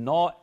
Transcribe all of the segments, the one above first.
9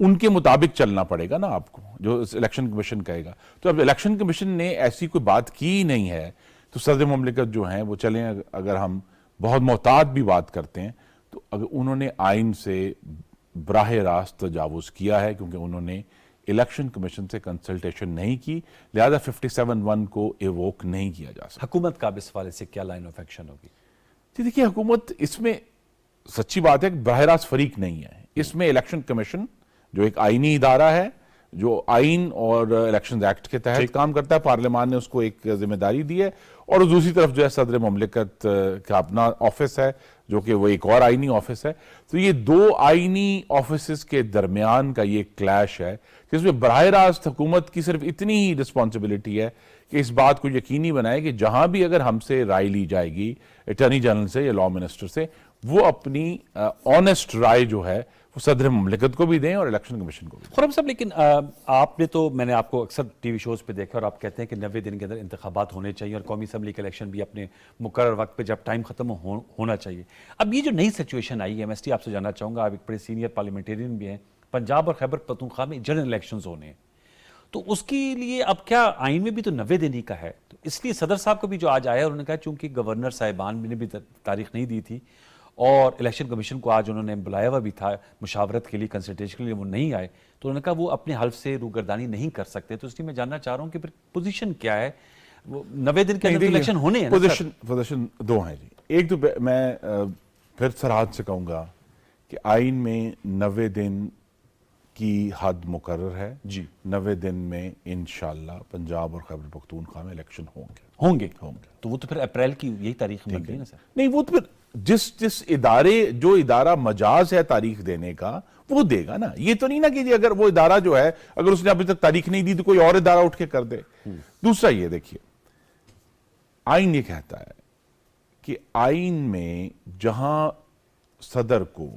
ان کے مطابق چلنا پڑے گا نا آپ کو، جو الیکشن کمیشن کہے گا. تو اب الیکشن کمیشن نے ایسی کوئی بات کی نہیں ہے تو صدر مملکت جو ہیں وہ چلیں، اگر ہم بہت محتاط بھی بات کرتے ہیں تو اگر انہوں نے آئین سے براہ راست تجاوز کیا ہے، کیونکہ انہوں نے الیکشن کمیشن سے کنسلٹیشن نہیں کی، لہذا 57(1) کو ایووک نہیں کیا جا سکتا. حکومت کا اس حوالے سے کیا لائن آف ایکشن ہوگی؟ جی دیکھیے، حکومت اس میں سچی بات ہے کہ براہ راست فریق نہیں ہے. اس میں الیکشن کمیشن جو ایک آئینی ادارہ ہے، جو آئین اور الیکشن ایکٹ کے تحت کام کرتا ہے، پارلیمان نے اس کو ایک ذمہ داری دی ہے، اور دوسری طرف جو ہے صدر مملکت کا اپنا آفس ہے جو کہ وہ ایک اور آئینی آفس ہے. تو یہ دو آئینی آفیسز کے درمیان کا یہ کلیش ہے جس میں براہ راست حکومت کی صرف اتنی ہی رسپانسبلٹی ہے کہ اس بات کو یقینی بنائے کہ جہاں بھی اگر ہم سے رائے لی جائے گی اٹارنی جنرل سے یا لا منسٹر سے، وہ اپنی آنیسٹ رائے جو ہے وہ صدر مملکت کو بھی دیں اور الیکشن کمیشن کو بھی دیں. خرم صاحب، لیکن آپ نے تو، میں نے آپ کو اکثر ٹی وی شوز پہ دیکھا اور آپ کہتے ہیں کہ 90 دن کے اندر انتخابات ہونے چاہیے اور قومی اسمبلی کا الیکشن بھی اپنے مقرر وقت پہ جب ٹائم ختم ہونا چاہیے. اب یہ جو نئی سچویشن آئی ہے، MST آپ سے جاننا چاہوں گا، آپ ایک بڑے سینئر پارلیمنٹیرین بھی ہیں، پنجاب اور خیبر پختونخوا میں جنرل الیکشنز ہونے ہیں، تو اس کے لیے اب کیا آئین میں بھی تو 90 دن ہی کا ہے؟ تو اس لیے صدر صاحب کو بھی جو آج آیا، انہوں نے کہا چونکہ گورنر صاحبان نے بھی تاریخ نہیں دی تھی اور الیکشن کمیشن کو آج انہوں نے بلایا ہوا بھی تھا مشاورت کے لیے، کنسلٹیشن کے لیے، وہ نہیں آئے، تو انہوں نے کہا وہ اپنے حلف سے روگردانی نہیں کر سکتے. تو اس لیے میں جاننا چاہ رہا ہوں کہ پھر پوزیشن کیا ہے؟ وہ 90 دن کے اندر الیکشن ہونے ہیں. پوزیشن دو ہیں جی. ایک تو میں پھر سراحت سے کہوں گا کہ آئین میں 90 دن کی حد مقرر ہے جی. 90 دن میں انشاءاللہ پنجاب اور خیبر پختونخوا میں الیکشن ہوں گے. تو وہ تو پھر اپریل کی یہی تاریخ بن گئی نا سر؟ نہیں، وہ تو پھر جس جو ادارہ مجاز ہے تاریخ دینے کا وہ دے گا نا. یہ تو نہیں نا کہ اگر وہ ادارہ جو ہے اگر اس نے ابھی تک تاریخ نہیں دی تو کوئی اور ادارہ اٹھ کے کر دے. دوسرا یہ دیکھیے، آئین یہ کہتا ہے کہ آئین میں جہاں صدر کو،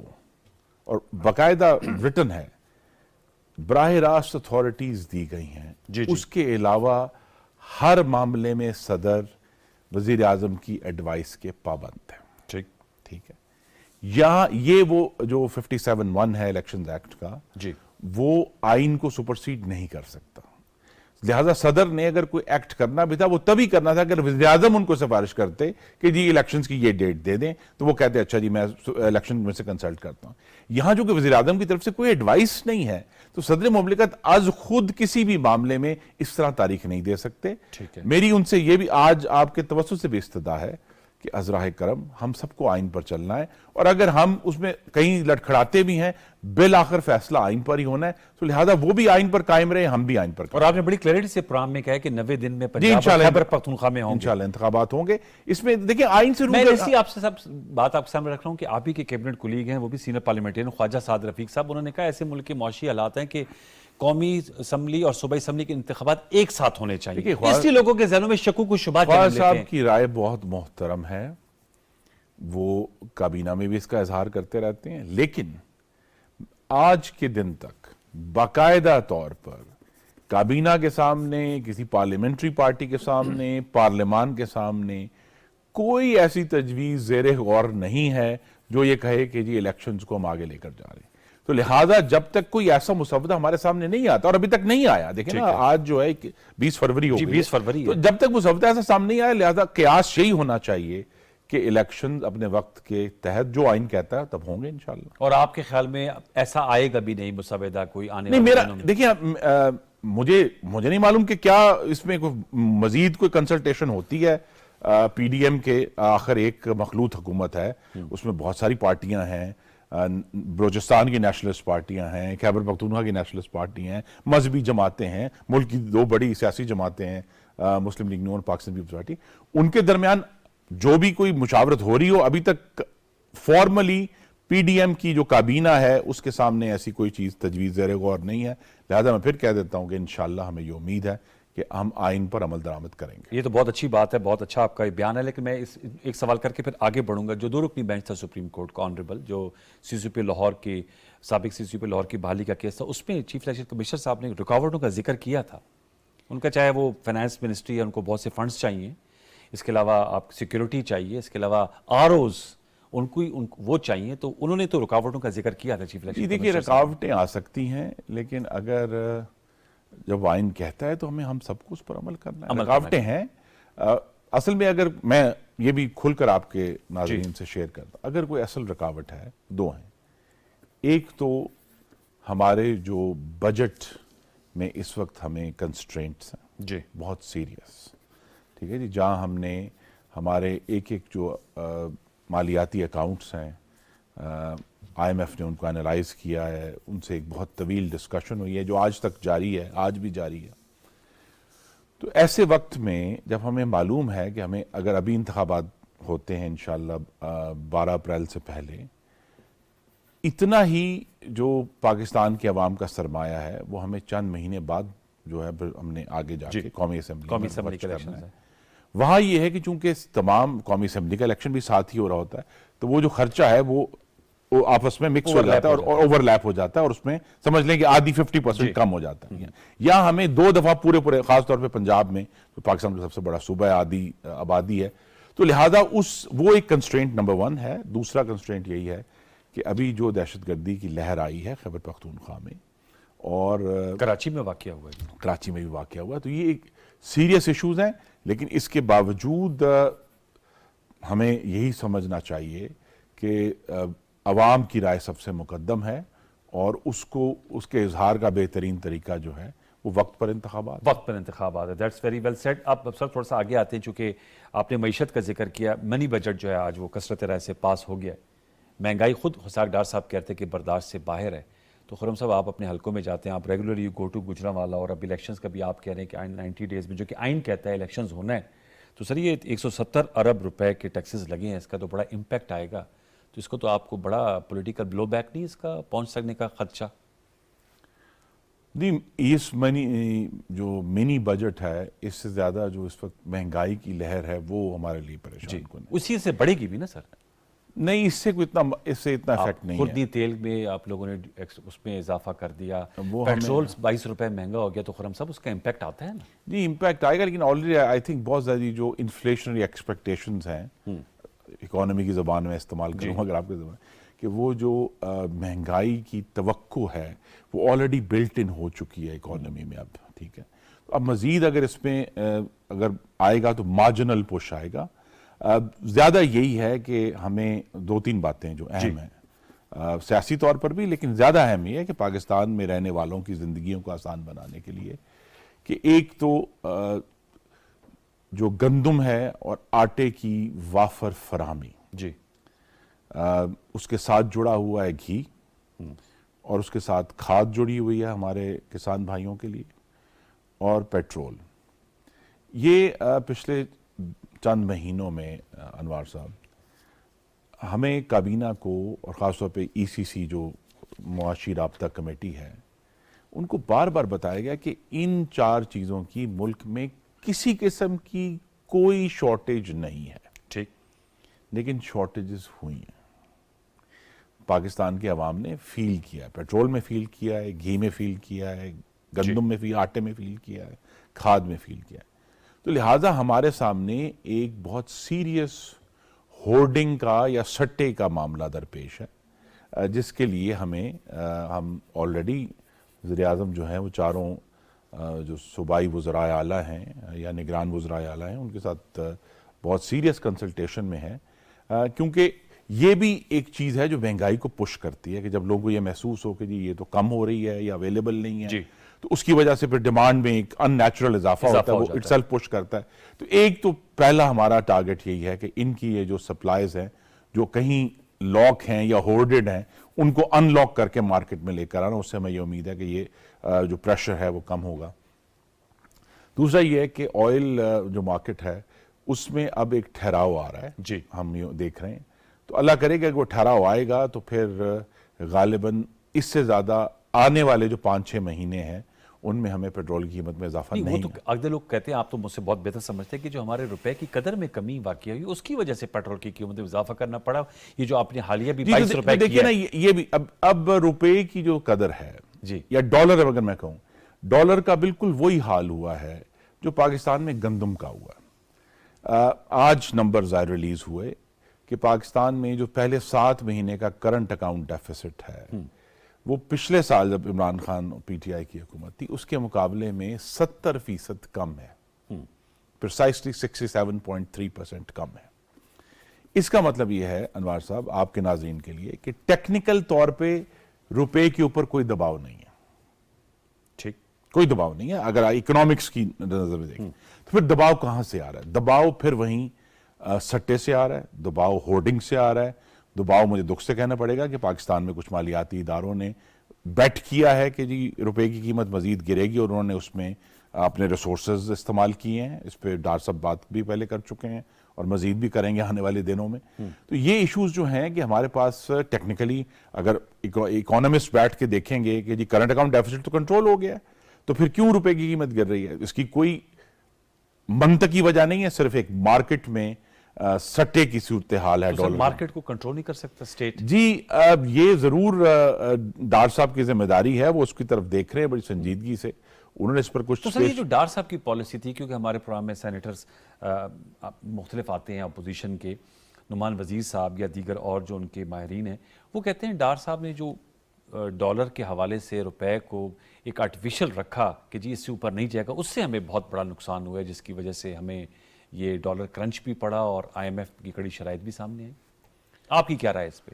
اور باقاعدہ ریٹن ہے، براہ راست اتھارٹیز دی گئی ہیں، اس کے علاوہ ہر معاملے میں صدر وزیر اعظم کی ایڈوائس کے پابند ہے. ٹھیک ہے. یہاں یہ وہ جو 57(1) ہے الیکشن ایکٹ کا، وہ آئین کو سپرسیڈ نہیں کر سکتا. لہذا صدر نے اگر کوئی ایکٹ کرنا بھی تھا وہ تبھی کرنا تھا اگر وزیر اعظم ان کو سفارش کرتے کہ جی الیکشنز کی یہ ڈیٹ دے دیں، تو وہ کہتے اچھا جی میں الیکشن میں سے کنسلٹ کرتا ہوں. یہاں جو کہ وزیر اعظم کی طرف سے کوئی ایڈوائس نہیں ہے تو صدر مملکت از خود کسی بھی معاملے میں اس طرح تاریخ نہیں دے سکتے. میری ان سے یہ بھی آج آپ کے توسط سے بھی استدعا ہے کہ ازراہ کرم ہم سب کو آئین پر چلنا ہے، اور اگر ہم اس میں کہیں لڑکھڑاتے بھی ہیں بالآخر فیصلہ آئین پر ہی ہونا ہے، تو لہذا وہ بھی آئین پر قائم رہے، ہم بھی آئین پر قائم. اور آپ نے بڑی کلیئرٹی سے پروگرام میں کہا ہے کہ 90 دن میں پنجاب اور خیبر پختونخوا میں ہوں گے انشاءاللہ انتخابات ہوں گے. اس میں دیکھیں آئین سے میں اسی آپ سے سب بات آپ کے سامنے رکھ رہا ہوں کہ آپ ہی کے کیبنٹ کولیگ ہیں، وہ بھی سینئر پارلیمنٹرین خواجہ سعد رفیق صاحب، انہوں نے کہا ایسے ملک کے معاشی حالات ہیں کہ قومی اسمبلی اور صوبائی اسمبلی کے انتخابات ایک ساتھ ہونے چاہیے. اس لیے لوگوں کے ذہنوں میں شکوک و شبہات جنم لیتے ہیں. خواجہ صاحب کی رائے بہت محترم ہے، وہ کابینہ میں بھی اس کا اظہار کرتے رہتے ہیں، لیکن آج کے دن تک باقاعدہ طور پر کابینہ کے سامنے، کسی پارلیمنٹری پارٹی کے سامنے، پارلیمان کے سامنے کوئی ایسی تجویز زیر غور نہیں ہے جو یہ کہے کہ جی الیکشنز کو ہم آگے لے کر جا رہے ہیں. تو لہذا جب تک کوئی ایسا مسودہ ہمارے سامنے نہیں آتا، اور ابھی تک نہیں آیا، دیکھیں نا آج جو ہے 20 فروری ہو گئی، 20 فروری، تو جب تک مسودہ ایسا سامنے نہیں آیا، لہذا قیاس یہی ہونا چاہیے کہ الیکشن اپنے وقت کے تحت جو آئین کہتا ہے تب ہوں گے انشاءاللہ. اور آپ کے خیال میں ایسا آئے گا بھی نہیں مسودہ کوئی آنے نہیں؟ میرا دیکھیں، مجھے نہیں معلوم کہ کیا اس میں مزید کوئی کنسلٹیشن ہوتی ہے. PDM کے آخر ایک مخلوط حکومت ہے، اس میں بہت ساری پارٹیاں ہیں، بلوچستان کی نیشنلسٹ پارٹیاں ہیں، خیبر پختونخوا کی نیشنلسٹ پارٹی ہیں، مذہبی جماعتیں ہیں، ملک کی 2 بڑی سیاسی جماعتیں ہیں، مسلم لیگ نون، پاکستان پیپلز پارٹی. ان کے درمیان جو بھی کوئی مشاورت ہو رہی ہو، ابھی تک فارملی PDM کی جو کابینہ ہے اس کے سامنے ایسی کوئی چیز تجویز زیر غور نہیں ہے. لہذا میں پھر کہہ دیتا ہوں کہ انشاءاللہ ہمیں یہ امید ہے کہ ہم آئین پر عمل درآمد کریں گے. یہ تو بہت اچھی بات ہے، بہت اچھا آپ کا یہ بیان ہے، لیکن میں ایک سوال کر کے پھر آگے بڑھوں گا. جو 2 رکنی بینچ تھا سپریم کورٹ کا آنریبل، جو CCP لاہور کی سابق CCP لاہور کی بحالی کا کیس تھا، اس میں چیف الیکشن کمشنر صاحب نے رکاوٹوں کا ذکر کیا تھا. ان کا چاہے وہ فائنانس منسٹری ہے، ان کو بہت سے فنڈز چاہیے، اس کے علاوہ آپ سیکیورٹی چاہیے، اس کے علاوہ ROs وہ چاہیے, تو انہوں نے تو رکاوٹوں کا ذکر کیا تھا چیف الیکشن. دیکھیے رکاوٹیں آ سکتی ہیں, لیکن اگر جب آئین کہتا ہے تو ہم سب کو اس پر عمل کرنا ہے. رکاوٹیں ہیں اصل میں, اگر میں یہ بھی کھل کر آپ کے ناظرین سے شیئر کرتا, اگر کوئی اصل رکاوٹ ہے, دو ہیں. ایک تو ہمارے جو بجٹ میں اس وقت ہمیں کنسٹرینٹس ہیں جی بہت سیریس, ٹھیک ہے جی, جہاں ہم نے ہمارے ایک جو مالیاتی اکاؤنٹس ہیں, آئی ایم ایف نے ان کو انالائز کیا ہے, ان سے ایک بہت طویل ڈسکشن ہوئی ہے جو آج تک جاری ہے, آج بھی جاری ہے. تو ایسے وقت میں جب ہمیں معلوم ہے کہ ہمیں اگر ابھی انتخابات ہوتے ہیں انشاءاللہ 12 اپریل سے پہلے, اتنا ہی جو پاکستان کے عوام کا سرمایہ ہے وہ ہمیں چند مہینے بعد جو ہے ہم نے آگے جا کے قومی اسمبلی کا الیکشن ہے. وہاں یہ ہے کہ چونکہ تمام قومی اسمبلی کا الیکشن بھی ساتھ ہی ہو رہا ہوتا ہے, تو وہ جو خرچہ ہے وہ آپس میں مکس ہو جاتا ہے اور اوور لیپ ہو جاتا ہے, اور اس میں سمجھ لیں کہ آدھی 50% کم ہو جاتا ہے. یا ہمیں 2 دفعہ پورے خاص طور پہ پنجاب میں جو پاکستان کا سب سے بڑا صوبہ ہے, آدھی آبادی ہے, تو لہٰذا وہ ایک کنسٹرینٹ نمبر 1 ہے. دوسرا کنسٹرینٹ یہی ہے کہ ابھی جو دہشت گردی کی لہر آئی ہے خیبر پختونخوا میں اور کراچی میں واقعہ ہوا ہے, کراچی میں بھی واقعہ ہوا, تو یہ ایک سیریس ایشوز ہیں. لیکن اس کے باوجود ہمیں یہی سمجھنا چاہیے کہ عوام کی رائے سب سے مقدم ہے, اور اس کے اظہار کا بہترین طریقہ جو ہے وہ وقت پر انتخابات ہے. That's very well said. اب سر تھوڑا سا آگے آتے ہیں, چونکہ آپ نے معیشت کا ذکر کیا. منی بجٹ جو ہے آج وہ کثرت رائے سے پاس ہو گیا ہے. مہنگائی خود خساک ڈار صاحب کہتے ہیں کہ برداشت سے باہر ہے. تو خرم صاحب آپ اپنے حلقوں میں جاتے ہیں, آپ ریگولرلی گو ٹو گجرانوالہ, اور اب الیکشنز کا بھی آپ کہہ رہے ہیں کہ 90 ڈیز میں جو کہ آئین کہتا ہے الیکشنز ہونا ہے, تو سر یہ 170 ارب روپے کے ٹیکسز لگے ہیں, اس کا تو بڑا امپیکٹ آئے گا. تو اس کو تو آپ کو بڑا پولیٹیکل بلو بیک نہیں اس کا پہنچ سکنے کا خدشہ؟ اس جو منی بجٹ ہے, اس سے زیادہ جو اس وقت مہنگائی کی لہر ہے وہ ہمارے لیے پریشان کن ہے. اسی سے بڑھے گی بھی نا سر؟ نہیں, اس سے اتنا افیکٹ نہیں ہے. خوردنی تیل میں آپ لوگوں نے اس میں اضافہ کر دیا, پیٹرول 22 روپے مہنگا ہو گیا, تو خرم صاحب اس کا امپیکٹ آتا ہے نا؟ جی امپیکٹ آئے گا, لیکن آلریڈی آئی تھنک بہت زیادہ جو انفلیشنری ایکسپیکٹیشنز ہیں, اکانومی کی زبان میں استعمال کروں اگر آپ کی زبان, کہ وہ جو مہنگائی کی توقع ہے وہ آلریڈی بلٹ ان ہو چکی ہے اکانومی میں اب, ٹھیک ہے. اب مزید اگر اس میں اگر آئے گا تو مارجنل پش آئے گا. زیادہ یہی ہے کہ ہمیں 2-3 باتیں جو اہم ہیں سیاسی طور پر بھی, لیکن زیادہ اہم یہ ہے کہ پاکستان میں رہنے والوں کی زندگیوں کو آسان بنانے کے لیے, کہ ایک تو جو گندم ہے اور آٹے کی وافر فراہمی, جی اس کے ساتھ جڑا ہوا ہے گھی, اور اس کے ساتھ کھاد جڑی ہوئی ہے ہمارے کسان بھائیوں کے لیے, اور پیٹرول. یہ پچھلے چند مہینوں میں انوار صاحب ہمیں کابینہ کو, اور خاص طور پہ ECC جو معاشی رابطہ کمیٹی ہے, ان کو بار بار بتایا گیا کہ ان 4 چیزوں کی ملک میں کسی قسم کی کوئی شارٹیج نہیں ہے. ٹھیک, لیکن شارٹیجز ہوئی ہیں. پاکستان کے عوام نے فیل کیا ہے, پیٹرول میں فیل کیا ہے, گھی میں فیل کیا ہے, گندم میں آٹے میں فیل کیا ہے, کھاد میں فیل کیا ہے. تو لہٰذا ہمارے سامنے ایک بہت سیریس ہورڈنگ کا یا سٹے کا معاملہ درپیش ہے, جس کے لیے ہم آلریڈی وزیر اعظم جو ہیں وہ 4 جو صوبائی وزرائے اعلیٰ ہیں یا نگران وزرائے اعلیٰ ہیں, ان کے ساتھ بہت سیریس کنسلٹیشن میں ہے, کیونکہ یہ بھی ایک چیز ہے جو مہنگائی کو پش کرتی ہے, کہ جب لوگوں کو یہ محسوس ہو کہ جی یہ تو کم ہو رہی ہے یا اویلیبل نہیں ہے, تو اس کی وجہ سے پھر ڈیمانڈ میں ایک ان نیچرل اضافہ ہوتا ہے, وہ اٹ سیلف پش کرتا ہے. تو ایک تو پہلا ہمارا ٹارگٹ یہی ہے کہ ان کی یہ جو سپلائز ہیں جو کہیں لاک ہیں یا ہورڈڈ ہیں, ان کو ان لاک کر کے مارکیٹ میں لے کر آنا. اس سے ہمیں یہ امید ہے کہ یہ جو پریشر ہے وہ کم ہوگا. دوسرا یہ ہے کہ آئل جو مارکیٹ ہے اس میں اب ایک ٹھہراؤ آ رہا ہے, جی ہم یہ دیکھ رہے ہیں. تو اللہ کرے گا کہ وہ ٹھہراؤ آئے گا تو پھر غالباً اس سے زیادہ آنے والے جو 5-6 مہینے ہیں ان میں ہمیں پیٹرول کی قیمت میں اضافہ نہیں وہ تو اگلے لوگ کہتے ہیں, آپ تو مجھ سے بہت بہتر سمجھتے ہیں, کہ جو ہمارے روپے کی قدر میں کمی واقع ہوئی اس کی وجہ سے پیٹرول کی قیمت میں اضافہ کرنا پڑا. یہ جو آپ نے حالیہ بھی 22 روپے کی دیکھیے نا, یہ بھی اب روپے کی جو قدر ہے, جی, یا ڈالر اگر میں کہوں, ڈالر کا بالکل وہی حال ہوا ہے جو پاکستان میں گندم کا ہوا. آج نمبر ظاہر ریلیز ہوئے کہ پاکستان میں جو پہلے 7 مہینے کا کرنٹ اکاؤنٹ ڈیفیسٹ ہے وہ پچھلے سال جب Imran Khan P T I کی حکومت تھی اس کے مقابلے میں 70% کم ہے، پرسائسلی 67.3% کم ہے۔ اس کا مطلب یہ ہے انوار صاحب آپ کے ناظرین کے لیے کہ ٹیکنیکل طور پہ روپے کے اوپر کوئی دباؤ نہیں ہے، ٹھیک، کوئی دباؤ نہیں ہے۔ اگر اکنامکس کی نظر میں دیکھیں تو پھر دباؤ کہاں سے آ رہا ہے؟ دباؤ پھر وہیں سٹے سے آ رہا ہے، دباؤ ہورڈنگ سے آ رہا ہے، دباؤ مجھے دکھ سے کہنا پڑے گا کہ پاکستان میں کچھ مالیاتی اداروں نے بیٹ کیا ہے کہ جی روپے کی قیمت مزید گرے گی اور انہوں نے اس میں اپنے ریسورسز استعمال کیے ہیں۔ اس پہ ڈار صاحب بات بھی پہلے کر چکے ہیں اور مزید بھی کریں گے آنے والے دنوں میں۔ تو یہ ایشوز جو ہیں کہ ہمارے پاس ٹیکنیکلی اگر اکانومسٹ بیٹھ کے دیکھیں گے کہ جی کرنٹ اکاؤنٹ ڈیفیسٹ تو کنٹرول ہو گیا ہے، تو پھر کیوں روپے کی قیمت گر رہی ہے؟ اس کی کوئی منطقی وجہ نہیں ہے، صرف ایک مارکیٹ میں سٹے کی صورتحال ہے ڈالر میں۔ مارکیٹ کو کنٹرول نہیں کر سکتا اسٹیٹ؟ جی یہ ضرور ڈار صاحب کی ذمہ داری ہے، وہ اس کی طرف دیکھ رہے ہیں بڑی سنجیدگی سے، انہوں نے اس پر کچھ تو سر یہ جو ڈار صاحب کی پالیسی تھی، کیونکہ ہمارے پروگرام میں سینیٹرز مختلف آتے ہیں اپوزیشن کے، نعمان وزیر صاحب یا دیگر اور جو ان کے ماہرین ہیں، وہ کہتے ہیں ڈار صاحب نے جو ڈالر کے حوالے سے روپے کو ایک آرٹیفیشل رکھا کہ جی اس سے اوپر نہیں جائے گا، اس سے ہمیں بہت بڑا نقصان ہوا ہے، جس کی وجہ سے ہمیں یہ ڈالر کرنچ بھی پڑا اور آئی ایم ایف کی کڑی شرائط بھی سامنے آئی۔ آپ کی کیا رائے اس پہ؟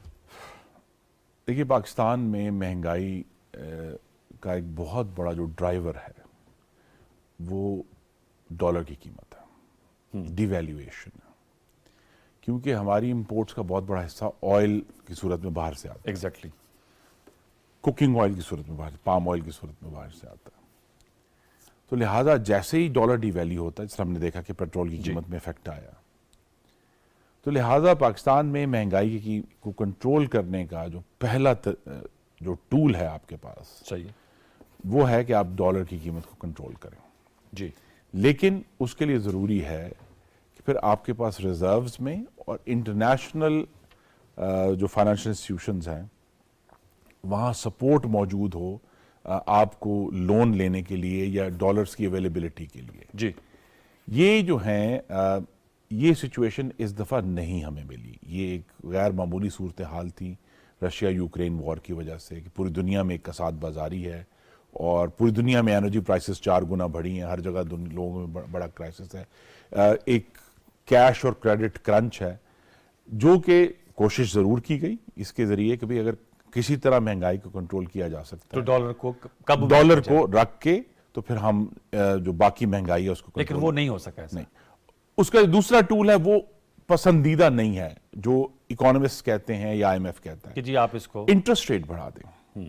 دیکھیے پاکستان میں مہنگائی کا ایک بہت بڑا جو ڈرائیور ہے وہ ڈالر کی قیمت ہے، ڈی ویلیویشن ہے، کیونکہ ہماری امپورٹس کا بہت بڑا حصہ آئل کی صورت میں باہر سے آتا ہے، ایگزیکٹلی، کوکنگ آئل کی صورت میں باہر، پام آئل کی صورت میں باہر سے آتا ہے۔ تو لہٰذا جیسے ہی ڈالر ڈی ویلیو ہوتا ہے، جس طرح ہم نے دیکھا کہ پیٹرول کی قیمت میں افیکٹ آیا، تو لہٰذا پاکستان میں مہنگائی کو کنٹرول کرنے کا جو پہلا جو ٹول ہے آپ کے پاس صحیح ہے، وہ ہے کہ آپ ڈالر کی قیمت کو کنٹرول کریں۔ جی، لیکن اس کے لیے ضروری ہے کہ پھر آپ کے پاس ریزروز میں اور انٹرنیشنل جو فائنینشیل انسٹیٹیوشنز ہیں وہاں سپورٹ موجود ہو آپ کو لون لینے کے لیے یا ڈالرز کی اویلیبلٹی کے لیے۔ جی، یہ جو ہیں یہ سچویشن اس دفعہ نہیں ہمیں ملی، یہ ایک غیر معمولی صورتحال تھی رشیا یوکرین وار کی وجہ سے کہ پوری دنیا میں ایک کساد بازاری ہے اور پوری دنیا میں انرجی پرائسز 4 گنا بڑھی ہیں، ہر جگہ لوگوں میں بڑا کرائسس ہے، ایک کیش اور کریڈٹ کرنچ ہے، جو کہ کوشش ضرور کی گئی اس کے ذریعے کہ بھی اگر کسی طرح مہنگائی کو کنٹرول کیا جا سکتا تو ہے ڈالر کو قابو میں ڈالر رکھا جائے۔ کو رکھ کے تو پھر ہم جو باقی مہنگائی ہے اس کو لیکن وہ نہیں ہو سکا ایسا۔ نہیں۔ اس کا دوسرا ٹول ہے وہ پسندیدہ نہیں ہے، جو اکانومسٹ کہتے ہیں یا آئی ایم ایف کہتا ہے کہ جی آپ اس کو انٹرسٹ ریٹ بڑھا دیں۔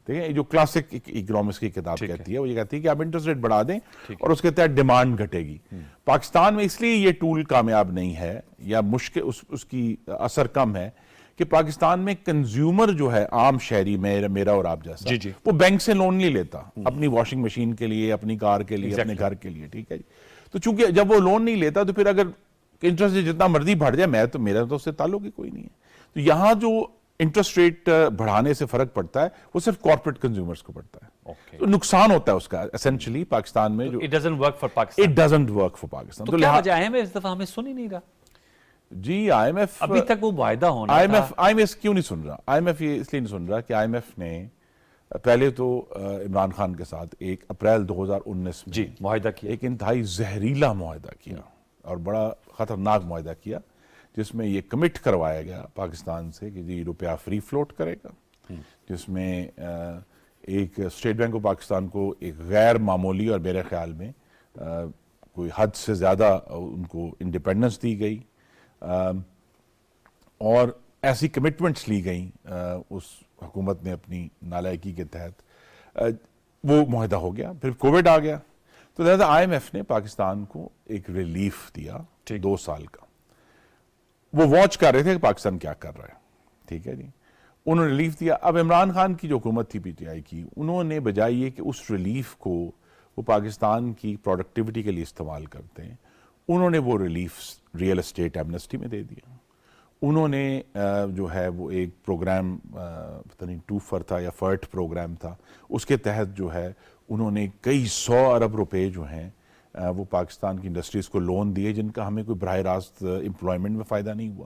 دیکھیں جو کلاسک اکنامکس کی کتاب کہتی ہے وہ یہ کہتی ہے کہ آپ انٹرسٹ ریٹ بڑھا دیں اور اس کے تحت ڈیمانڈ گھٹے گی۔ پاکستان میں اس لیے یہ ٹول کامیاب نہیں ہے یا مشکل اس کی اثر کم ہے کہ پاکستان میں کنزیومر جو ہے عام شہری میرا اور آپ جیسا جی وہ بینک سے لون نہیں لیتا اپنی واشنگ مشین کے لیے، اپنی کار کے لیے، اپنے گھر کے لیے، ٹھیک ہے جی۔ تو چونکہ جب وہ لون نہیں لیتا تو پھر اگر انٹرسٹ جتنا مرضی بڑھ جائے تو میرا تو اس سے تعلق ہی کوئی نہیں ہے۔ تو یہاں جو انٹرسٹ ریٹ بڑھانے سے فرق پڑتا ہے وہ صرف کارپوریٹ کنزیومرز کو پڑتا ہے، تو نقصان ہوتا ہے اس کا اسینشلی پاکستان میں جو it doesn't work for Pakistan. It doesn't work for Pakistan. تو کیا وجہ ہے اس دفعہ ہمیں سن ہی نہیں رہا؟ جی آئی ایم ایف ابھی تک وہ معاہدہ ہونا آئی ایم ایف کیوں نہیں سن رہا؟ آئی ایم ایف یہ اس لیے نہیں سن رہا کہ آئی ایم ایف نے پہلے تو عمران خان کے ساتھ 1 اپریل 2019 میں جی معاہدہ کیا، ایک انتہائی زہریلا معاہدہ کیا اور بڑا خطرناک معاہدہ کیا، جس میں یہ کمٹ کروایا گیا پاکستان سے کہ جی روپیہ فری فلوٹ کرے گا، جس میں ایک اسٹیٹ بینک آف پاکستان کو ایک غیر معمولی اور میرے خیال میں کوئی حد سے زیادہ ان کو انڈیپینڈنس دی گئی اور ایسی کمٹمنٹس لی گئیں اس حکومت نے اپنی نالائکی کے تحت، وہ معاہدہ ہو گیا۔ پھر کووڈ آ گیا تو لہذا آئی ایم ایف نے پاکستان کو ایک ریلیف دیا 2 سال کا، وہ واچ کر رہے تھے کہ پاکستان کیا کر رہا ہے، ٹھیک ہے جی، انہوں نے ریلیف دیا۔ اب عمران خان کی جو حکومت تھی پی ٹی آئی کی، انہوں نے بجائے یہ کہ اس ریلیف کو وہ پاکستان کی پروڈکٹیوٹی کے لیے استعمال کرتے ہیں، انہوں نے وہ ریلیف ریئل اسٹیٹ ایمنسٹی میں دے دیا۔ انہوں نے جو ہے وہ ایک پروگرام پتہ نہیں ٹوفر تھا یا فرٹ پروگرام تھا، اس کے تحت جو ہے انہوں نے کئی 100 ارب روپے جو ہیں وہ پاکستان کی انڈسٹریز کو لون دیے، جن کا ہمیں کوئی براہ راست امپلائمنٹ میں فائدہ نہیں ہوا۔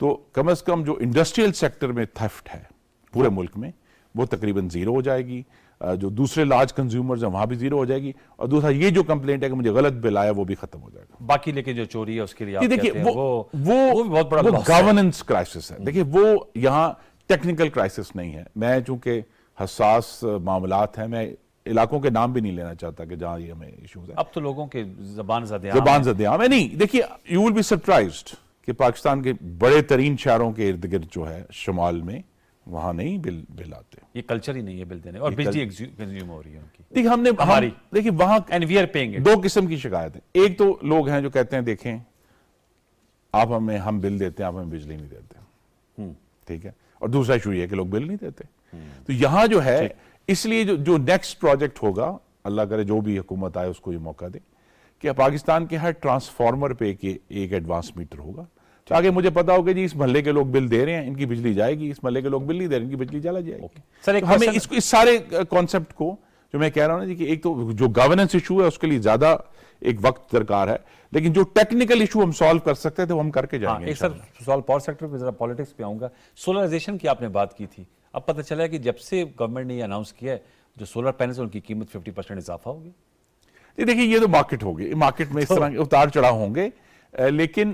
تو کم از کم جو انڈسٹریل سیکٹر میں تھیفٹ ہے پورے ملک میں وہ تقریباً زیرو ہو جائے گی. جو دوسرے لارج کنزیومرز ہیں وہاں بھی زیرو ہو جائے گی, اور دوسرا یہ جو کمپلینٹ ہے کہ مجھے غلط بل آیا وہ بھی ختم ہو جائے گا. باقی لیکن جو چوری ہے اس کے لیے آپ دیکھیے کہتے ہیں وہ بھی بہت بڑا loss ہے. گورننس کرائسس ہے. دیکھیے وہ یہاں ٹیکنیکل کرائسس نہیں ہے. میں چونکہ حساس معاملات ہیں, میں علاقوں کے نام بھی نہیں لینا چاہتا کہ جہاں یہ ہمیں ایشوز ہیں. اب تو لوگوں کے زبان زدے عام ہے. نہیں دیکھیے, یو ول بی سرپرائزڈ کہ پاکستان کے بڑے ترین شہروں کے ارد گرد جو ہے شمال میں وہاں نہیں بل آتے. یہ کلچر ہی نہیں ہے بل دینے, اور بجلی کنزیوم ہو رہی ہے ان کی. دیکھیے ہم نے دیکھیے وہاں and we are paying it. 2 قسم کی شکایت ہے. ایک تو لوگ ہیں جو کہتے ہیں دیکھیں آپ ہم بل دیتے ہیں, آپ ہمیں بجلی نہیں دیتے, ٹھیک ہے. اور دوسرا ایشو یہ ہے کہ لوگ بل نہیں دیتے. تو یہاں جو ہے اس لیے جو نیکسٹ پروجیکٹ ہوگا, اللہ کرے جو بھی حکومت آئے اس کو یہ موقع دے کہ پاکستان کے ہر ٹرانسفارمر پہ ایک ایڈوانس میٹر ہوگا, تاکہ مجھے پتا ہوگا جی اس محلے کے لوگ بل دے رہے ہیں, ان کی بجلی جائے گی, اس محلے کے لوگ بل نہیں دے رہے ہیں, ان کی بجلی چلا جائے گی. سر ہمیں اس سارے کانسیپٹ کو جو میں کہہ رہا ہوں نا جی, کہ ایک تو جو گورننس ایشو ہے اس کے لیے زیادہ ایک وقت درکار ہے, لیکن جو ٹیکنیکل ایشو ہم سالو کر سکتے تھے وہ ہم کر کے جائیں گے. ایک سر سوال پاور سیکٹر پہ ذرا پالیٹکس پہ آؤں گا. سولرائزیشن کی آپ نے بات کی تھی, اب پتہ چلا ہے کہ جب سے گورنمنٹ نے یہ اناؤنس کیا ہے جو سولر پینلز ان کی قیمت 50% اضافہ ہوگی. دیکھیے یہ تو مارکیٹ ہوگی, مارکیٹ میں اس طرح کے اتار چڑھاؤ ہوں گے, لیکن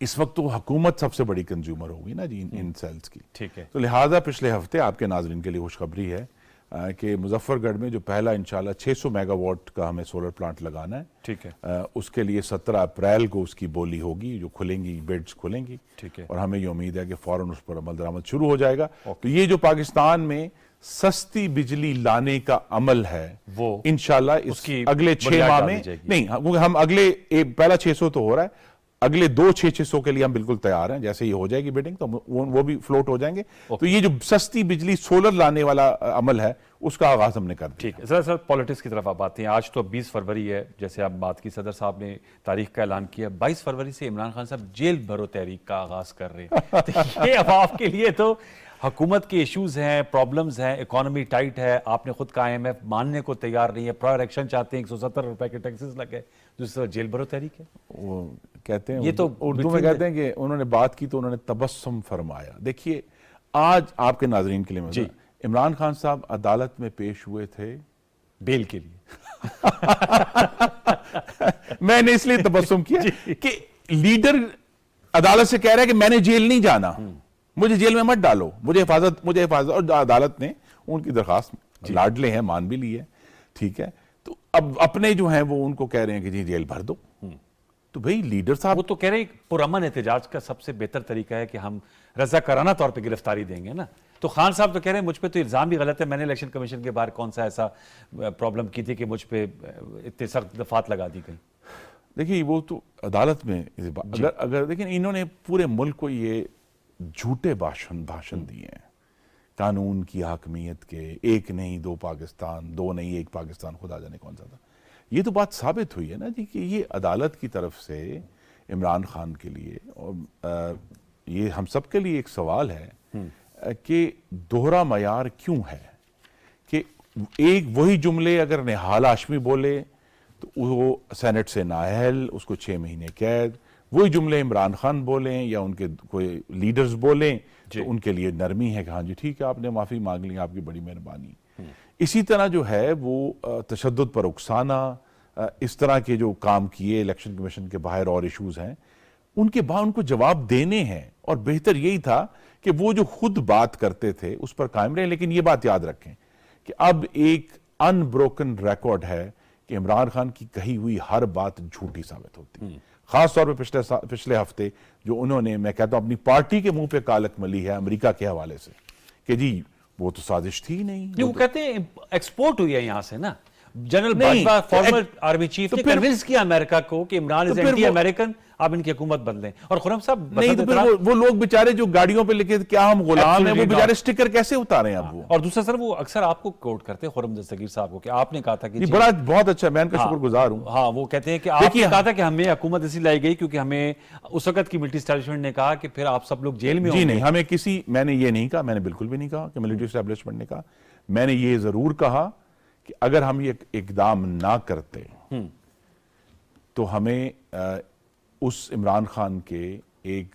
اس وقت تو حکومت سب سے بڑی کنزیومر ہوگی نا جی ان سیلز کی. ٹھیک ہے. تو لہٰذا پچھلے ہفتے آپ کے ناظرین کے لیے خوشخبری ہے کہ مظفر گڑھ میں جو پہلا انشاءاللہ 600 میگا واٹ کا ہمیں سولر پلانٹ لگانا ہے, ٹھیک ہے, اس کے لیے 17 اپریل کو اس کی بولی ہوگی, جو کھلیں گی بیڈز کھلیں گی, ٹھیک ہے, اور ہمیں یہ امید ہے کہ فوراً اس پر عمل درآمد شروع ہو جائے گا. تو یہ جو پاکستان میں سستی بجلی لانے کا عمل ہے وہ انشاءاللہ اس اگلے 6 ماہ میں نہیں, ہم اگلے پہلا 600 تو ہو رہا ہے, اگلے 2 کے لیے ہم بالکل تیار ہیں. جیسے یہ ہو جائے گی بیڈنگ تو وہ بھی فلوٹ ہو جائیں گے. تو یہ جو سستی بجلی سولر لانے والا عمل ہے اس کا آغاز ہم نے کر دیا. ٹھیک ہے. سر پالیٹکس کی طرف آپ آتے ہیں. آج تو 20 فروری ہے, جیسے آپ بات کی, صدر صاحب نے تاریخ کا اعلان کیا. 22 فروری سے عمران خان صاحب جیل بھرو تحریک کا آغاز کر رہے ہیں. یہ اب آپ کے لیے تو حکومت کے ایشوز ہیں, پرابلمز ہیں, اکانومی ٹائٹ ہے, آپ نے خود کہا IMF ماننے کو تیار نہیں ہے, پرائر ایکشن چاہتے ہیں, 170 روپے کے ٹیکسز لگے, دوسری طرف جیل بھرو تحریک ہے. وہ کہتے ہیں یہ تو اردو میں کہتے ہیں کہ انہوں نے بات کی تو انہوں نے تبسم فرمایا. دیکھیے آج آپ کے ناظرین کے لیے عمران خان صاحب عدالت میں پیش ہوئے تھے بیل کے لیے. میں نے اس لیے تبسم کیا کہ لیڈر عدالت سے کہہ رہا ہے کہ میں نے جیل نہیں جانا, مجھے جیل میں مت ڈالو, مجھے حفاظت, اور عدالت نے ان کی درخواست لاڈلے ہیں مان بھی لی ہے, ٹھیک ہے. تو اب اپنے جو ہیں وہ ان کو کہہ رہے ہیں کہ جی جیل بھر دو. تو بھئی لیڈر صاحب وہ تو کہہ رہے ہیں پرامن احتجاج کا سب سے بہتر طریقہ ہے کہ ہم رضاکارانہ طور پہ گرفتاری دیں گے نا. تو خان صاحب تو کہہ رہے ہیں مجھ پہ تو الزام بھی غلط ہے, میں نے الیکشن کمیشن کے باہر کون سا ایسا پرابلم کی تھی کہ مجھ پہ اتنے سخت دفعات لگا دی گئی. دیکھیے وہ تو عدالت میں اگر دیکھیں انہوں نے پورے ملک کو یہ جھوٹے بھاشن دیے ہیں قانون کی حاکمیت کے, ایک نہیں 2 پاکستان, 2 نہیں 1 پاکستان, خدا جانے کون سا تھا. یہ تو بات ثابت ہوئی ہے نا جی کہ یہ عدالت کی طرف سے عمران خان کے لیے, اور یہ ہم سب کے لیے ایک سوال ہے کہ دوہرا معیار کیوں ہے کہ ایک وہی جملے اگر نہال ہاشمی بولے تو وہ سینٹ سے نااہل, اس کو 6 مہینے قید, وہی جملے عمران خان بولیں یا ان کے کوئی لیڈرز بولیں تو ان کے لیے نرمی ہے کہ ہاں جی ٹھیک ہے آپ نے معافی مانگ لی, آپ کی بڑی مہربانی. اسی طرح جو ہے وہ تشدد پر اکسانا, اس طرح کے جو کام کیے الیکشن کمیشن کے باہر اور ایشوز ہیں ان کے بعد ان کو جواب دینے ہیں, اور بہتر یہی تھا کہ وہ جو خود بات کرتے تھے اس پر قائم رہیں. لیکن یہ بات یاد رکھیں کہ اب ایک ان بروکن ریکارڈ ہے کہ عمران خان کی کہی ہوئی ہر بات جھوٹی ثابت ہوتی ہے. خاص طور پہ پچھلے ہفتے جو انہوں نے, میں کہتا ہوں اپنی پارٹی کے منہ پہ کالک ملی ہے امریکہ کے حوالے سے کہ جی وہ تو سازش تھی نہیں. وہ کہتے ہیں ایکسپورٹ ہوئی ہے یہاں سے نا. General Bajwa former army chief نے کنونس کیا امریکہ کو کہ عمران از اینٹی امریکن, آپ ان کی حکومت بدلیں. اور خرم صاحب نہیں تو پھر وہ لوگ بیچارے جو گاڑیوں پہ لکھے کیا ہم غلام ہیں, وہ بیچارے سٹیکر کیسے اتارے ہیں اب وہ. اور دوسرا سر وہ اکثر آپ کو کوٹ کرتے ہیں خرم دستگیر صاحب کو کہ آپ نے کہا تھا کہ بہت اچھا, میں ان کا شکر گزار ہوں. ہاں وہ کہتے ہیں کہ آپ نے کہا تھا کہ ہمیں حکومت ایسی لائی گئی کیونکہ ہمیں اس وقت کی ملٹری اسٹیبلشمنٹ نے کہا کہ پھر آپ سب لوگ جیل میں ہوں گے. جی نہیں, ہمیں میں نے یہ نہیں کہا, میں نے بالکل بھی نہیں کہا کہ ملٹری اسٹیبلشمنٹ نے کہا. میں نے یہ ضرور کہا کہ اگر ہم یہ اقدام نہ کرتے تو ہمیں اس عمران خان کے ایک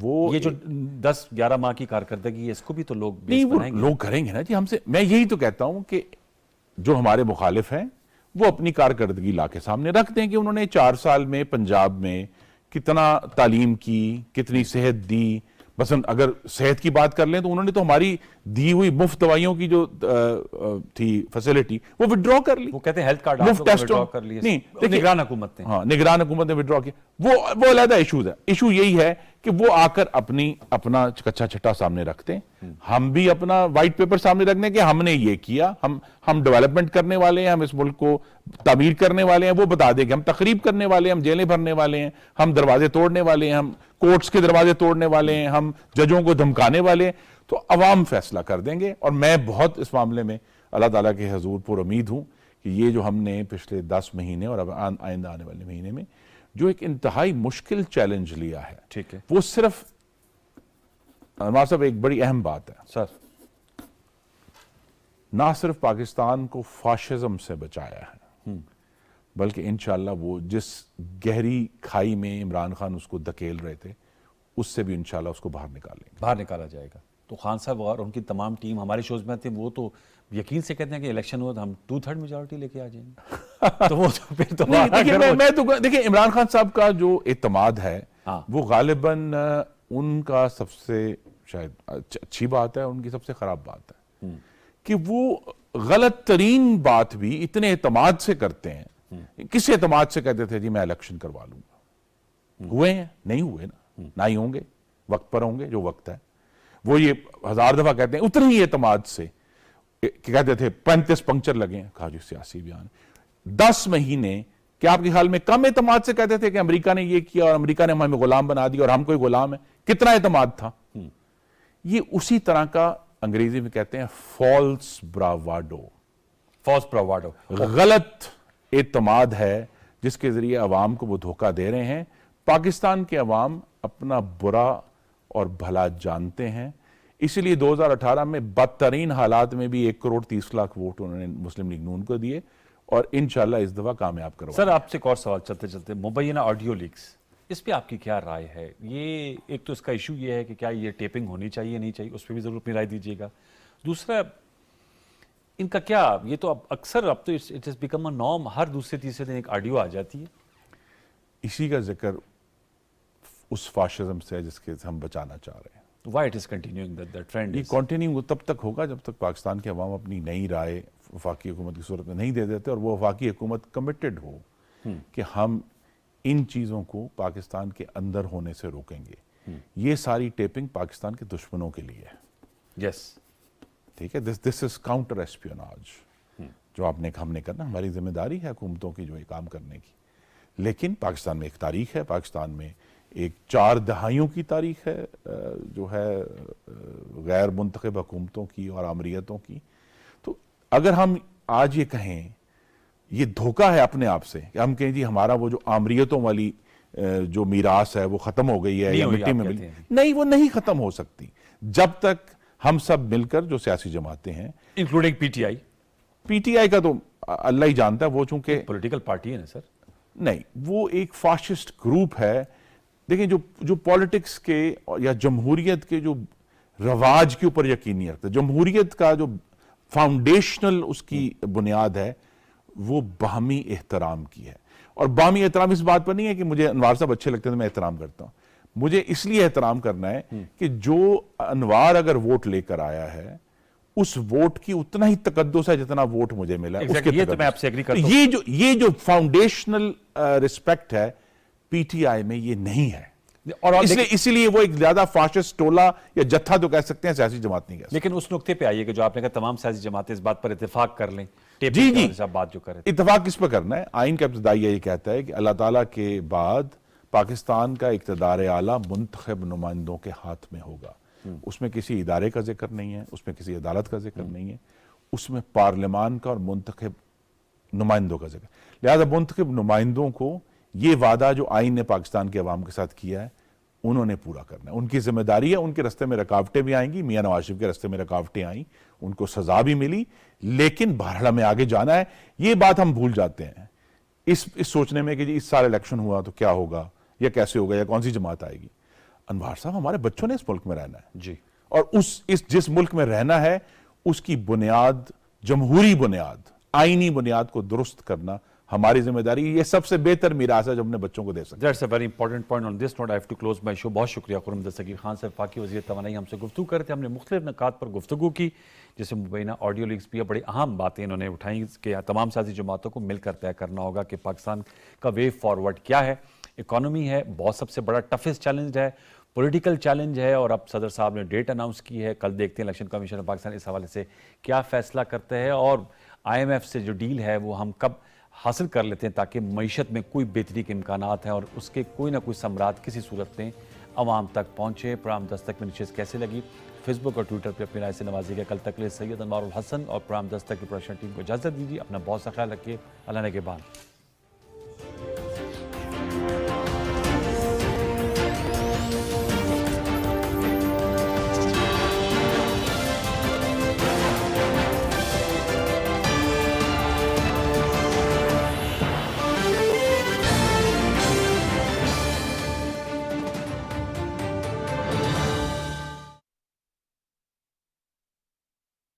وہ یہ جو 10-11 ماہ کی کارکردگی ہے اس کو بھی تو لوگ نہیں بیس وہ بنائیں گے. لوگ کریں گے نا جی ہم سے. میں یہی تو کہتا ہوں کہ جو ہمارے مخالف ہیں وہ اپنی کارکردگی لا کے سامنے رکھ دیں کہ انہوں نے 4 سال میں پنجاب میں کتنا تعلیم کی, کتنی صحت دی. مثلا اگر صحت کی بات کر لیں تو انہوں نے تو ہماری دی ہوئی مفت دوائیوں کی جو تھی فیسلٹی وہ ودرا کر لی. وہ کہتے ہیں ہیلتھ کارڈ مفت ٹیسٹوں کر لیے. نہیں نگران حکومت نے. ہاں نگران حکومت نے ودرا کیا. وہ علیحدہ ایشوز ہے. ایشو یہی ہے کہ وہ آ کر اپنا کچا چھٹا سامنے رکھتے ہیں. ہم بھی اپنا وائٹ پیپر سامنے رکھنے کہ ہم نے یہ کیا, ہم ڈیولپمنٹ کرنے والے ہیں, ہم اس ملک کو تعمیر کرنے والے ہیں. وہ بتا دیں کہ ہم تخریب کرنے والے ہیں, ہم جیلیں بھرنے والے ہیں, ہم دروازے توڑنے والے ہیں, ہم کورٹس کے دروازے توڑنے والے ہیں, ہم ججوں کو دھمکانے والے ہیں. تو عوام فیصلہ کر دیں گے. اور میں بہت اس معاملے میں اللہ تعالیٰ کے حضور پر امید ہوں کہ یہ جو ہم نے پچھلے 10 مہینے اور اب آئندہ آنے والے مہینے میں جو ایک انتہائی مشکل چیلنج لیا ہے, ٹھیک ہے وہ صرف انوار صاحب ایک بڑی اہم بات ہے سر, نہ صرف پاکستان کو فاشزم سے بچایا ہے بلکہ انشاءاللہ وہ جس گہری کھائی میں عمران خان اس کو دھکیل رہے تھے اس سے بھی انشاءاللہ اس کو باہر نکالیں گے. باہر نکالا جائے گا. تو خان صاحب اور ان کی تمام ٹیم ہمارے شوز میں تھے, وہ تو یقین سے کہتے ہیں کہ الیکشن ہوا تو ہم 2/3 میجورٹی لے کے آ جائیں گے. تو وہ تو پھر تو دیکھیں عمران خان صاحب کا جو اعتماد ہے وہ غالباً ان کا سب سے شاید اچھی بات ہے, ان کی سب سے خراب بات ہے کہ وہ غلط ترین بات بھی اتنے اعتماد سے کرتے ہیں. کس اعتماد سے کہتے تھے جی میں الیکشن کروا لوں گا, ہوئے ہیں نہیں ہوئے نا, نہ ہی ہوں گے, وقت پر ہوں گے جو وقت ہے. وہ یہ 1000 دفعہ کہتے ہیں اتنے ہی اعتماد سے کہتے تھے 35 پنکچر لگے ہیں. کہا جی سیاسی بیان. 10 مہینے کیا آپ کے خیال میں کم اعتماد سے کہتے تھے کہ امریکہ نے یہ کیا اور امریکہ نے ہمیں غلام بنا دیا اور ہم کوئی غلام ہے؟ کتنا اعتماد تھا. یہ اسی طرح کا انگریزی میں کہتے ہیں فالس براواڈو. فالس براواڈو غلط اعتماد ہے جس کے ذریعے عوام کو وہ دھوکہ دے رہے ہیں. پاکستان کے عوام اپنا برا اور بھلا جانتے ہیں, اسی لیے 2018 میں بدترین حالات میں بھی 1,30,00,000 ووٹ انہوں نے مسلم لیگ نون کو دیے اور انشاءاللہ اس دفعہ کامیاب کروا. سر آپ سے ایک اور سوال چلتے چلتے, مبینہ آڈیو لیکس, اس پہ آپ کی کیا رائے ہے؟ یہ ایک تو اس کا ایشو یہ ہے کہ کیا یہ ٹیپنگ ہونی چاہیے نہیں چاہیے, اس پہ بھی ضرور اپنی رائے دیجیے گا. دوسرا ان کا کیا, یہ تو اب اکثر اب تو it has become a norm, ہر دوسرے تیسرے دن ایک آڈیو آ جاتی ہے. اسی کا ذکر اس فاشزم سے ہے جس کے ہم بچانا چاہ رہے ہیں. Why it is continuing that trend یہ is? کنٹینیو تب تک ہوگا جب تک پاکستان کے عوام اپنی نئی رائے وفاقی حکومت کی صورت میں نہیں دے دیتے اور وہ وفاقی حکومت کمیٹڈ ہو کہ ہم ان چیزوں کو پاکستان کے اندر ہونے سے روکیں گے. یہ ساری ٹیپنگ پاکستان کے دشمنوں کے لیے ہے. Yes. ٹھیک ہے, دس از کاؤنٹر ایسپیوناج جو ہم نے کرنا. ہماری ذمہ داری ہے حکومتوں کی جو یہ کام کرنے کی. لیکن پاکستان میں ایک تاریخ ہے, پاکستان میں ایک 4 دہائیوں کی تاریخ ہے جو ہے غیر منتخب حکومتوں کی اور آمریتوں کی. تو اگر ہم آج یہ کہیں یہ دھوکہ ہے اپنے آپ سے کہ ہم کہیں جی ہمارا وہ جو آمریتوں والی جو میراث ہے وہ ختم ہو گئی ہے یا مٹی میں ملی, نہیں وہ نہیں ختم ہو سکتی جب تک ہم سب مل کر جو سیاسی جماعتیں ہیں including P T I. P T I کا تو اللہ ہی جانتا ہے, وہ چونکہ پولیٹیکل پارٹی ہے نا سر. نہیں, وہ ایک فاشسٹ گروپ ہے. دیکھیں جو پالیٹکس کے یا جمہوریت کے جو رواج کے اوپر یقین نہیں رکھتا, جمہوریت کا جو فاؤنڈیشنل اس کی بنیاد ہے وہ باہمی احترام کی ہے. اور باہمی احترام اس بات پر نہیں ہے کہ مجھے انوار صاحب اچھے لگتے ہیں تو میں احترام کرتا ہوں. مجھے اس لیے احترام کرنا ہے کہ جو انوار اگر ووٹ لے کر آیا ہے اس ووٹ کی اتنا ہی تقدس ہے جتنا ووٹ مجھے ملا ہے. یہ تو میں آپ سے ایگری کرتا ہوں. یہ جو فاؤنڈیشنل رسپیکٹ ہے پی ٹی آئی میں یہ نہیں ہے. اور اسی لیے وہ ایک زیادہ فاشسٹ ٹولہ یا جتھا تو کہہ سکتے ہیں, سیاسی جماعت نہیں کہہ سکتے. لیکن اس نقطے پہ آئیے کہ جو آپ نے کہا تمام سیاسی جماعتیں اس بات پر اتفاق کر لیں. جی بات جو کرے اتفاق کس پہ کرنا ہے؟ آئین کا ابتدائیہ یہ کہتا ہے کہ اللہ تعالیٰ کے بعد پاکستان کا اقتدار اعلیٰ منتخب نمائندوں کے ہاتھ میں ہوگا. اس میں کسی ادارے کا ذکر نہیں ہے, اس میں کسی عدالت کا ذکر نہیں ہے, اس میں پارلیمان کا اور منتخب نمائندوں کا ذکر. لہذا منتخب نمائندوں کو یہ وعدہ جو آئین نے پاکستان کے عوام کے ساتھ کیا ہے انہوں نے پورا کرنا ہے. ان کی ذمہ داری ہے. ان کے رستے میں رکاوٹیں بھی آئیں گی, میاں نواز شریف کے رستے میں رکاوٹیں آئیں, ان کو سزا بھی ملی, لیکن بہرحال ہمیں آگے جانا ہے. یہ بات ہم بھول جاتے ہیں اس سوچنے میں کہ جی اس سال الیکشن ہوا تو کیا ہوگا یا کیسے ہوگا یا کون سی جماعت آئے گی. انوار صاحب ہمارے بچوں نے اس ملک میں رہنا ہے جی اور جس ملک میں رہنا ہے اس کی بنیاد، جمہوری بنیاد، آئینی بنیاد کو درست کرنا ہماری ذمہ داری. یہ سب سے بہتر میراث ہے جو اپنے بچوں کو دے سکتے ہیں. That's a very important point. On this note, I have to close my show. بہت شکریہ خرم دستگیر خان صاحب، وفاقی وزیر توانائی، ہم سے گفتگو کر رہے تھے. ہم نے مختلف نکات پر گفتگو کی جیسے مبینہ آڈیو لیکس بھی بڑی اہم باتیں انہوں نے اٹھائیں کہ تمام سیاسی جماعتوں کو مل کر طے کرنا ہوگا کہ پاکستان کا وے فارورڈ کیا ہے. اکانومی ہے، بہت سب سے بڑا ٹفسٹ چیلنج ہے، پولیٹیکل چیلنج ہے، اور اب صدر صاحب نے ڈیٹ اناؤنس کی ہے. کل دیکھتے ہیں الیکشن کمیشن آف پاکستان اس حوالے سے کیا فیصلہ کرتے ہیں، اور IMF سے جو ڈیل ہے وہ ہم کب حاصل کر لیتے ہیں تاکہ معیشت میں کوئی بہتری کے امکانات ہیں اور اس کے کوئی نہ کوئی ثمرات کسی صورت میں عوام تک پہنچے. پروگرام دستک میں نشست کیسے لگی، فیس بک اور ٹویٹر پہ اپنی رائے سے نوازیے گا. کل تک لیے سید انوار الحسن اور پروگرام دستک کی پروڈکشن ٹیم کو اجازت دیجیے. اپنا بہت سا خیال رکھیے. اللہ نے کے بعد.